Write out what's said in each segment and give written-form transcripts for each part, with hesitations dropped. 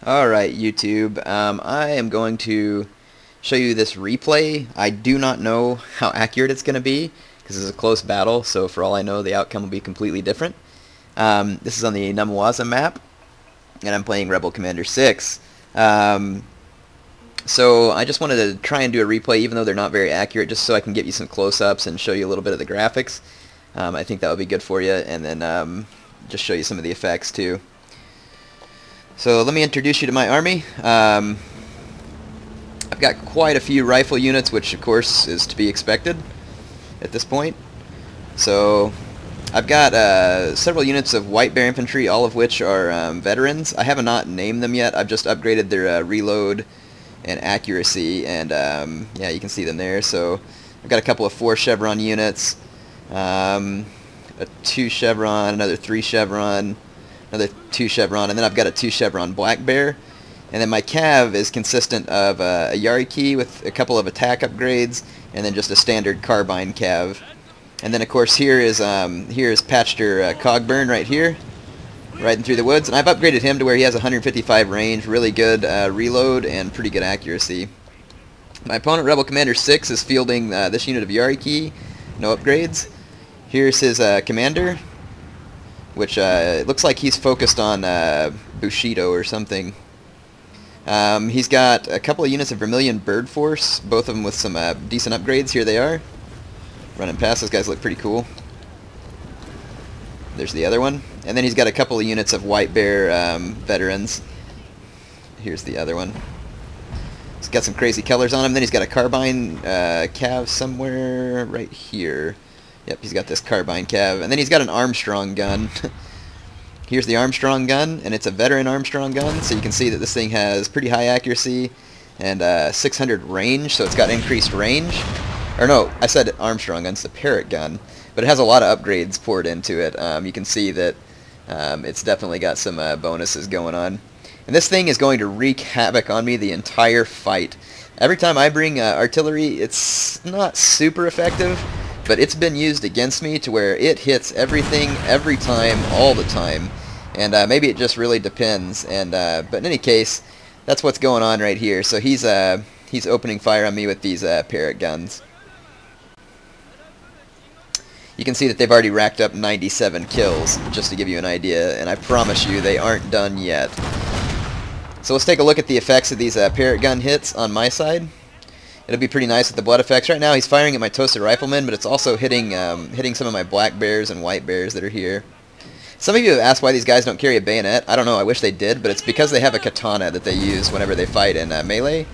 Alright, YouTube, I am going to show you this replay. I do not know how accurate it's going to be, because it's a close battle, so for all I know the outcome will be completely different. This is on the Namawaza map, and I'm playing Rebel Commander 6. So I just wanted to try and do a replay, even though they're not very accurate, just so I can get you some close-ups and show you a little bit of the graphics. I think that would be good for you, and then just show you some of the effects too. So let me introduce you to my army. I've got quite a few rifle units, which of course is to be expected at this point. So I've got several units of White Bear Infantry, all of which are veterans. I have not named them yet. I've just upgraded their reload and accuracy, and yeah, you can see them there. So I've got a couple of 4 chevron units, a 2 chevron, another 3 chevron, another 2 chevron, and then I've got a 2 chevron black bear. And then my cav is consistent of a Yariki with a couple of attack upgrades, and then just a standard carbine cav. And then of course here is Patchter Cogburn right here, riding through the woods, and I've upgraded him to where he has 155 range, really good reload, and pretty good accuracy. My opponent, Rebel Commander 6, is fielding this unit of Yariki, no upgrades. Here's his commander, which it looks like he's focused on Bushido or something. He's got a couple of units of Vermilion Bird Force, both of them with some decent upgrades. Here they are. Running past, those guys look pretty cool. There's the other one. And then he's got a couple of units of White Bear veterans. Here's the other one. He's got some crazy colors on him. Then he's got a carbine cav somewhere right here. Yep, he's got this carbine cav. And then he's got an Armstrong Gun. Here's the Armstrong Gun, and it's a veteran Armstrong Gun, so you can see that this thing has pretty high accuracy and 600 range, so it's got increased range. Or no, I said Armstrong Gun, it's the Parrot Gun, but it has a lot of upgrades poured into it. You can see that it's definitely got some bonuses going on. And this thing is going to wreak havoc on me the entire fight. Every time I bring artillery, it's not super effective, but it's been used against me to where it hits everything, every time, all the time. And maybe it just really depends. And but in any case, that's what's going on right here. So he's opening fire on me with these Parrot guns. You can see that they've already racked up 97 kills, just to give you an idea. And I promise you, they aren't done yet. So let's take a look at the effects of these Parrot gun hits on my side. It'll be pretty nice with the blood effects. Right now he's firing at my Toasted Rifleman, but it's also hitting some of my Black Bears and White Bears that are here. Some of you have asked why these guys don't carry a bayonet. I don't know, I wish they did, but it's because they have a katana that they use whenever they fight in melee.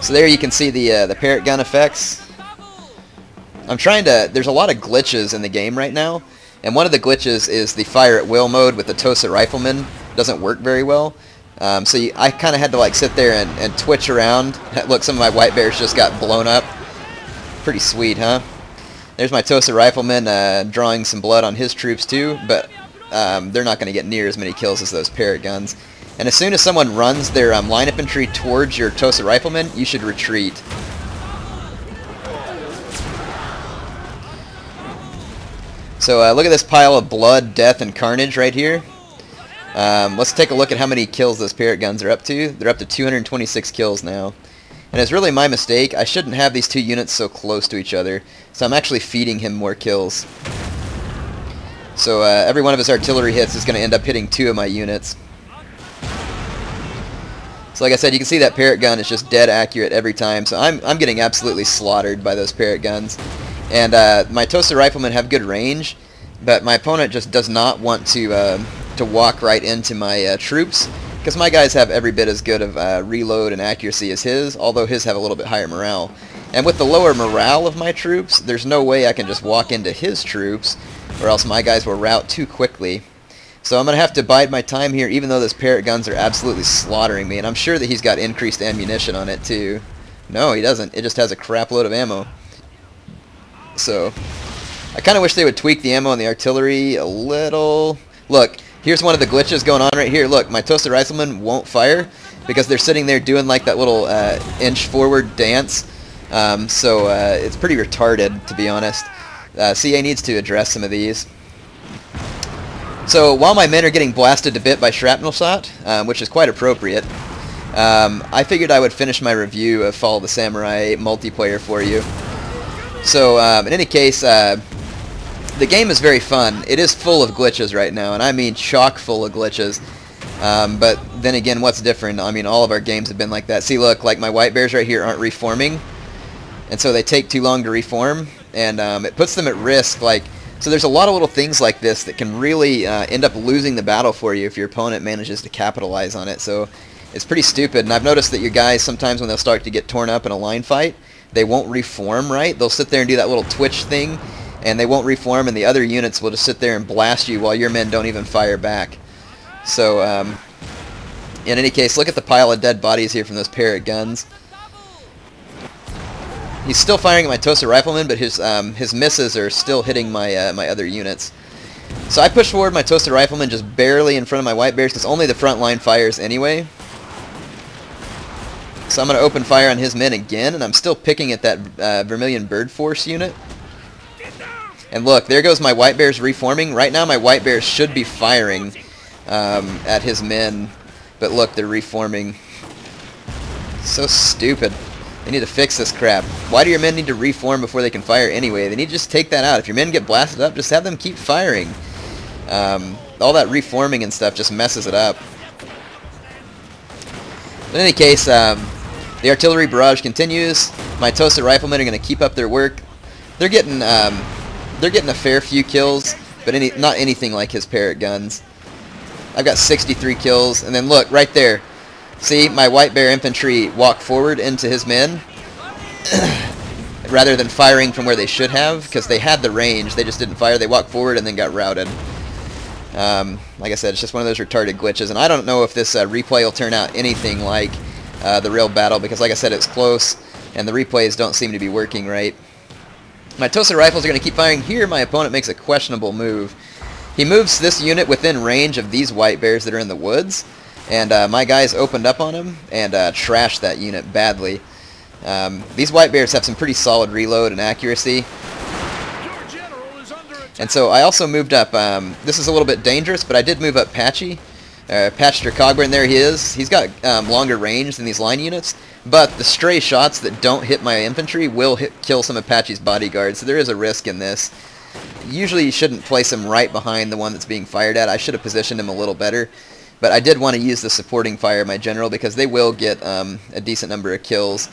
So there you can see the Parrot gun effects. There's a lot of glitches in the game right now, and one of the glitches is the fire at will mode with the Toasted Rifleman doesn't work very well. I kind of had to like sit there and twitch around. Look, some of my White Bears just got blown up. Pretty sweet, huh? There's my Toasted Rifleman drawing some blood on his troops too, but they're not going to get near as many kills as those Parrot guns. And as soon as someone runs their line infantry towards your Toasted Rifleman, you should retreat. So look at this pile of blood, death, and carnage right here. Let's take a look at how many kills those Parrot guns are up to. They're up to 226 kills now. And it's really my mistake. I shouldn't have these two units so close to each other. So I'm actually feeding him more kills. So every one of his artillery hits is going to end up hitting 2 of my units. So like I said, you can see that Parrot gun is just dead accurate every time. So I'm getting absolutely slaughtered by those Parrot guns. And my Toasted Riflemen have good range, but my opponent just does not want to walk right into my troops, because my guys have every bit as good of reload and accuracy as his, although his have a little bit higher morale. And with the lower morale of my troops, there's no way I can just walk into his troops, or else my guys will rout too quickly. So I'm going to have to bide my time here, even though those Parrot guns are absolutely slaughtering me, and I'm sure that he's got increased ammunition on it too. No, he doesn't. It just has a crap load of ammo. So I kind of wish they would tweak the ammo on the artillery a little. Look, here's one of the glitches going on right here. Look, my Toasted Rifleman won't fire because they're sitting there doing like that little inch forward dance. It's pretty retarded, to be honest. CA needs to address some of these. So while my men are getting blasted to bit by shrapnel shot, which is quite appropriate, I figured I would finish my review of Fall of the Samurai multiplayer for you. So in any case, the game is very fun. It is full of glitches right now, and I mean chock full of glitches. But then again, what's different? I mean, all of our games have been like that. See, look, like my white bears right here aren't reforming, and so they take too long to reform, and it puts them at risk. Like, so there's a lot of little things like this that can really end up losing the battle for you if your opponent manages to capitalize on it. So it's pretty stupid, and I've noticed that your guys, sometimes when they'll start to get torn up in a line fight, they won't reform right. They'll sit there and do that little twitch thing, and they won't reform, and the other units will just sit there and blast you while your men don't even fire back. So, in any case, look at the pile of dead bodies here from those pair of guns. He's still firing at my Tosa Rifleman, but his misses are still hitting my my other units. So I push forward my Tosa Rifleman just barely in front of my white bears, because only the front line fires anyway. So I'm going to open fire on his men again, and I'm still picking at that Vermilion Bird Force unit. And look, there goes my white bears reforming. Right now my white bears should be firing at his men, but look, they're reforming. So stupid. They need to fix this crap. Why do your men need to reform before they can fire anyway? They need to just take that out. If your men get blasted up, just have them keep firing. All that reforming and stuff just messes it up. But in any case, the artillery barrage continues. My Tosa Riflemen are going to keep up their work. They're getting a fair few kills, but not anything like his parrot guns. I've got 63 kills, and then look, right there. See, my white bear infantry walk forward into his men, rather than firing from where they should have, because they had the range, they just didn't fire. They walked forward and then got routed. Like I said, it's just one of those retarded glitches, and I don't know if this replay will turn out anything like the real battle, because like I said, it's close, and the replays don't seem to be working right. My Tosa rifles are going to keep firing. Here my opponent makes a questionable move. He moves this unit within range of these white bears that are in the woods, and my guys opened up on him and trashed that unit badly. These white bears have some pretty solid reload and accuracy. And so I also moved up, this is a little bit dangerous, but I did move up Patchy. Patcher Cogburn, there he is. He's got longer range than these line units, but the stray shots that don't hit my infantry will kill some of Patchy's bodyguards, so there is a risk in this. Usually you shouldn't place him right behind the one that's being fired at. I should have positioned him a little better, but I did want to use the supporting fire of my general, because they will get a decent number of kills.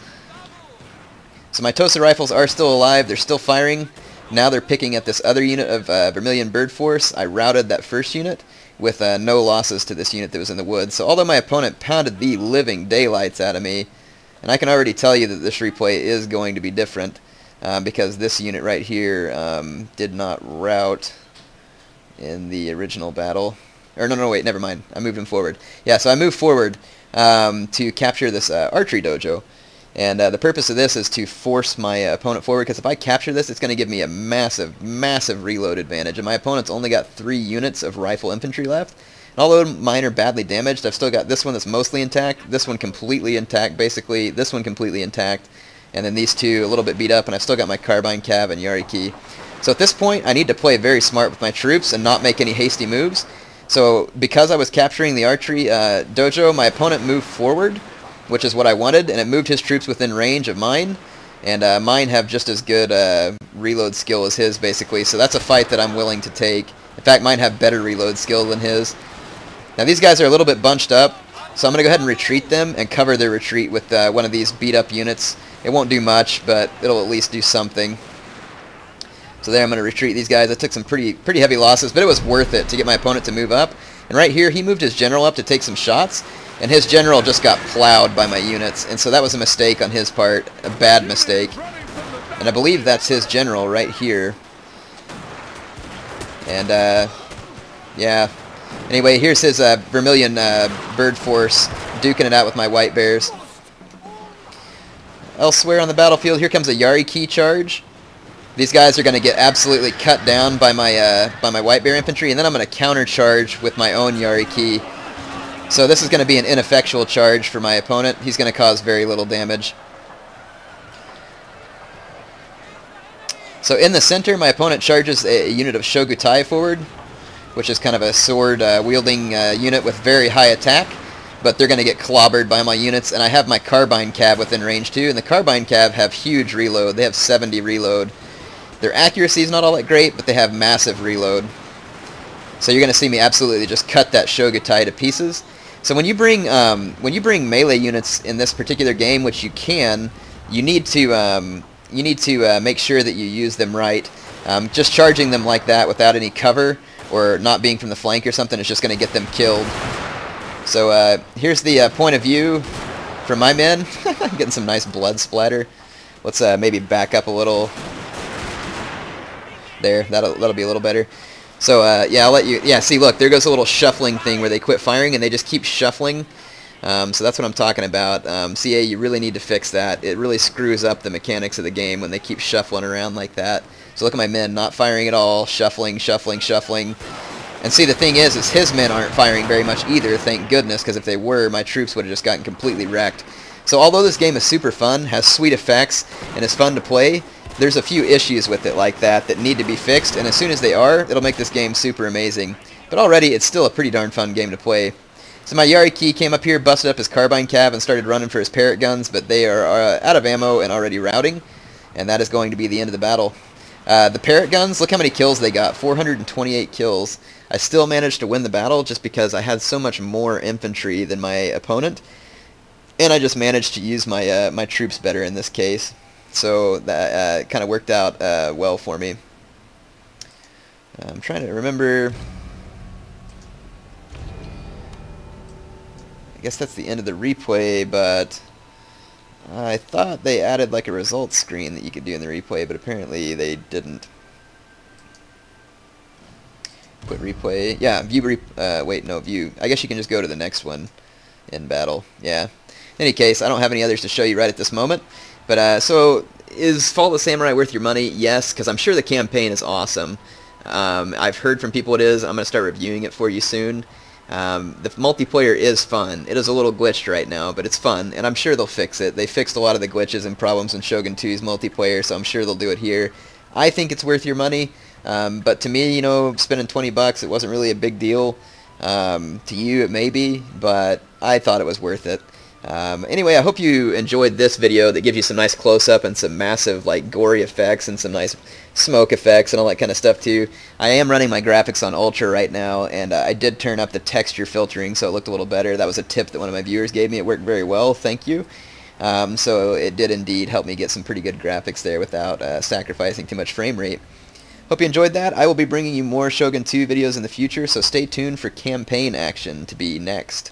So my Tosa rifles are still alive. They're still firing. Now they're picking at this other unit of Vermilion Bird Force. I routed that first unit with no losses to this unit that was in the woods. So although my opponent pounded the living daylights out of me, and I can already tell you that this replay is going to be different, because this unit right here did not rout in the original battle. Or no, wait, never mind. I moved him forward. Yeah, so I moved forward to capture this archery dojo. And the purpose of this is to force my opponent forward, because if I capture this, it's going to give me a massive, massive reload advantage. And my opponent's only got 3 units of rifle infantry left. And although mine are badly damaged, I've still got this one that's mostly intact, this one completely intact, basically this one completely intact, and then these two a little bit beat up, and I've still got my carbine cav and Yariki. So at this point, I need to play very smart with my troops and not make any hasty moves. So because I was capturing the archery dojo, my opponent moved forward, which is what I wanted, and it moved his troops within range of mine, and mine have just as good reload skill as his, basically, so that's a fight that I'm willing to take. In fact, mine have better reload skill than his. Now these guys are a little bit bunched up, so I'm going to go ahead and retreat them and cover their retreat with one of these beat-up units. It won't do much, but it'll at least do something. So there I'm going to retreat these guys. I took some pretty heavy losses, but it was worth it to get my opponent to move up. And right here, he moved his general up to take some shots, and his general just got plowed by my units, and so that was a mistake on his part, a bad mistake. And I believe that's his general right here. And, yeah. Anyway, here's his Vermilion Bird Force duking it out with my white bears. Elsewhere on the battlefield, here comes a Yariki charge. These guys are going to get absolutely cut down by my white bear infantry, and then I'm going to counter-charge with my own Yariki. So this is going to be an ineffectual charge for my opponent. He's going to cause very little damage. So in the center, my opponent charges a unit of Shogutai forward. which is kind of a sword wielding unit with very high attack, but they're going to get clobbered by my units, and I have my carbine cav within range too, and the carbine cav have huge reload. They have 70 reload. Their accuracy is not all that great, but they have massive reload. So you're going to see me absolutely just cut that Shogutai to pieces. So when you bring melee units in this particular game, which you can, you need to make sure that you use them right. Just charging them like that without any cover or not being from the flank or something is just going to get them killed. So here's the point of view from my men. Getting some nice blood splatter. Let's maybe back up a little. There, that'll be a little better. So yeah, I'll let you. Yeah, see, look, there goes a little shuffling thing where they quit firing and they just keep shuffling. So that's what I'm talking about. CA, you really need to fix that. It really screws up the mechanics of the game when they keep shuffling around like that. So look at my men, not firing at all, shuffling, shuffling, shuffling. And see, the thing is his men aren't firing very much either, thank goodness, because if they were, my troops would have just gotten completely wrecked. So although this game is super fun, has sweet effects, and is fun to play, there's a few issues with it like that need to be fixed, and as soon as they are, it'll make this game super amazing. But already, it's still a pretty darn fun game to play. So my Yariki came up here, busted up his carbine cav, and started running for his parrot guns, but they are out of ammo and already routing, and that is going to be the end of the battle. The parrot guns, look how many kills they got, 428 kills. I still managed to win the battle just because I had so much more infantry than my opponent, and I just managed to use my my troops better in this case. So that kind of worked out well for me. I'm trying to remember. I guess that's the end of the replay, but I thought they added like a results screen that you could do in the replay, but apparently they didn't. Quit replay. Yeah, view wait, no, view. I guess you can just go to the next one in battle. Yeah. In any case, I don't have any others to show you right at this moment. But, so, is Fall of the Samurai worth your money? Yes, because I'm sure the campaign is awesome. I've heard from people it is. I'm going to start reviewing it for you soon. The multiplayer is fun. It is a little glitched right now, but it's fun, and I'm sure they'll fix it. They fixed a lot of the glitches and problems in Shogun 2's multiplayer, so I'm sure they'll do it here. I think it's worth your money, but to me, you know, spending 20 bucks, it wasn't really a big deal. To you, it may be, but I thought it was worth it. Anyway, I hope you enjoyed this video that gives you some nice close-up and some massive, like, gory effects and some nice smoke effects and all that kind of stuff, too. I am running my graphics on Ultra right now, and I did turn up the texture filtering so it looked a little better. That was a tip that one of my viewers gave me. It worked very well, thank you. So it did indeed help me get some pretty good graphics there without sacrificing too much frame rate. Hope you enjoyed that. I will be bringing you more Shogun 2 videos in the future, so stay tuned for campaign action to be next.